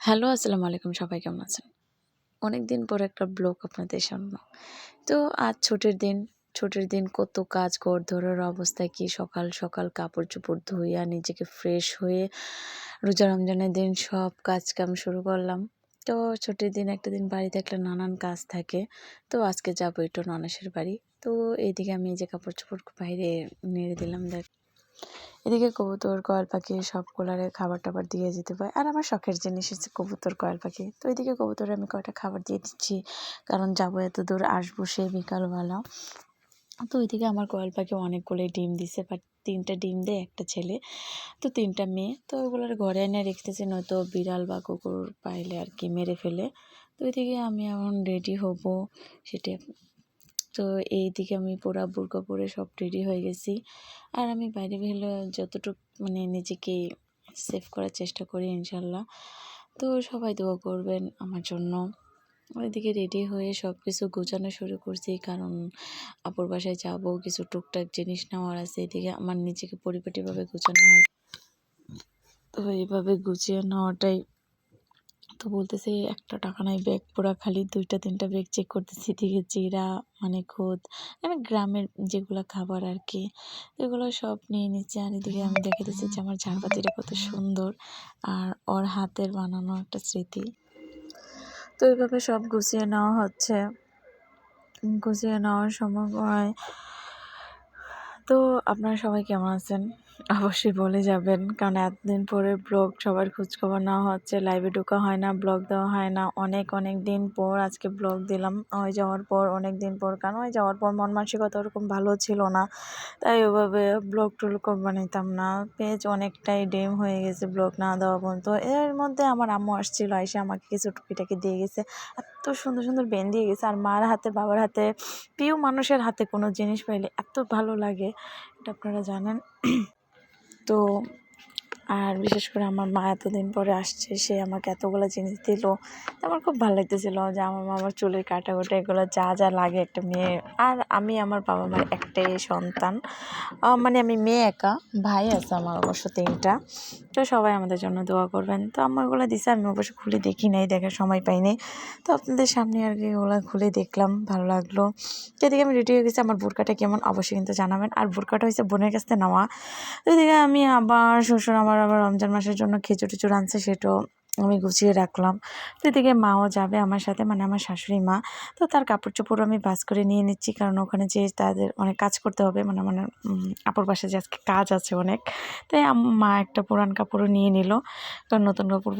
Hello, আসসালামু আলাইকুম। সবাই কেমন আছেন? অনেকদিন পর একটা ব্লগ আপনাদের সামনে। তো আজ ছুটির দিন। ছুটির দিন কত কাজ ঘর-দোরের অবস্থা কি সকাল, সকাল কাপড়-চোপড় ধুইয়া নিজেকে ফ্রেশ হয়ে রোজা রমজানের দিন সব কাজ-কাম শুরু করলাম। তো ছুটির দিন একটা দিন বাড়ি থাকলে নানান কাজ থাকে। তো আজকে যাবো একটু ননাসের বাড়ি। তো এইদিকে আমি এই যে কাপড়-চোপড় বাইরে নেড়ে দিলাম। এদিকে কবুতর, কোয়েল পাখি সবগুলারে খাবার-টাবার দিয়ে যেতে হয়। আর আমার শখের জিনিস হচ্ছে কবুতর, কোয়েল পাখি। তো এদিকে কবুতরে আমি কয়টা খাবার দিয়ে দিচ্ছি। কারণ যাবো এত দূর, আসবো সেই বিকালবেলা। তো ওইদিকে আমার কোয়েল পাখি অনেকগুলোই ডিম দিছে, বাট ৩টা ডিম দেয়, একটা ছেলে। তো ৩টা মেয়ে। তো ওগুলোর ঘরে এনে রেখেছি, নয়তো বিড়াল বা কুকুর পাইলে আর কি মেরে ফেলে। তো ওইদিকে আমি এখন রেডি হব সেটা। তো এইদিকে আমি পুরা বোরকা পরে সব রেডি হয়ে গেছি। আর আমি বাইরে বেরোলে যতটুকু নিজেকে সেভ করার চেষ্টা করি ইনশাল্লাহ। তো সবাই দোয়া করবেন আমার জন্য। ওইদিকে রেডি হয়ে সব কিছু গোছানো শুরু করছি, কারণ আপুর বাসায় যাবো, কিছু টুকটাক জিনিস নেওয়ার আছে। এদিকে আমার নিজেকে পরিপাটিভাবে গোছানো হয়। তো এইভাবে গুছিয়ে নেওয়াটাই তো বলতেছে একটা টাকা নাই, ব্যাগ পুরা খালি। 2টা-3টা ব্যাগ চেক করতেছি, এদিকে জিরা, খুদ গ্রামের যেগুলো খাবার আর কি, এগুলো সব নিয়ে নিচ্ছে। আর এদিকে আমি দেখে দিচ্ছি যে আমার ঝাড়বাতিটা কত সুন্দর, আর ওর হাতের বানানো একটা স্মৃতি। তো এইভাবে সব গুছিয়ে নেওয়া হচ্ছে। গুছিয়ে নেওয়ার সময় তো আপনারা সবাই কেমন আছেন অবশ্যই বলে যাবেন, কারণ এতদিন পরে ব্লগ সবার খোঁজখবর নেওয়া হচ্ছে, লাইভে ঢোকা হয় না, ব্লগ দেওয়া হয় না। অনেক দিন পর আজকে ব্লগ দিলাম, হয়ে যাওয়ার পর অনেক দিন পর। কারণ হয়ে যাওয়ার পর মন মানসিকতা ওরকম ভালো ছিল না, তাই ওভাবে ব্লগ টুলগ বানাইতাম না। পেজ অনেকটাই ডেম হয়ে গেছে ব্লগ না দেওয়া পর্যন্ত। এর মধ্যে আমার আম্মু আসছিল, এসে আমাকে কিছু টুকিটাকি দিয়ে গেছে। এত সুন্দর সুন্দর বেন দিয়ে গেছে। আর মার হাতে, বাবার হাতে, প্রিয় মানুষের হাতে কোনো জিনিস পাইলে এত ভালো লাগে, এটা আপনারা জানেন। তো আর বিশেষ করে আমার মা এতদিন পরে আসছে, সে আমাকে এতগুলো জিনিস দিল। আমার খুব ভালো লাগতেছিল যে আমার মামার চুলের কাটাকুটা এগুলো যা যা লাগে একটা মেয়ে। আর আমি আমার বাবা মার একটাই সন্তান, আমি মেয়ে একা, ভাই আছে আমার অবশ্য 3টা। তো সবাই আমাদের জন্য দোয়া করবেন। তো আমার ওগুলো দিছে, আমি অবশ্য খুলে দেখি নাই, দেখার সময় পাইনি। তো আপনাদের সামনে আর কি ওগুলো খুলে দেখলাম, ভালো লাগলো। তো এদিকে আমি রেডি হয়ে গেছি। আমার বোরকাটা কেমন অবশ্যই কিন্তু জানাবেন। আর বোরকাটা হচ্ছে বোনের কাছ থেকে নেওয়া। তো এদিকে আমি আবার শ্বশুর আমার আবার রমজান মাসের জন্য খিচুড়ি টিচুড়ি আনছে, সেটাও আমি গুছিয়ে রাখলাম। তো এদিকে মাও যাবে আমার সাথে, আমার শাশুড়ি মা। তো তার কাপড় চোপড় আমি বাস করে নিয়ে নিচ্ছি, কারণ ওখানে যে তাদের অনেক কাজ করতে হবে, আমার আপুর বাসায় যে আজকে কাজ আছে অনেক। তাই মা একটা পুরান কাপড়ও নিয়ে নিল, কারণ নতুন কাপড়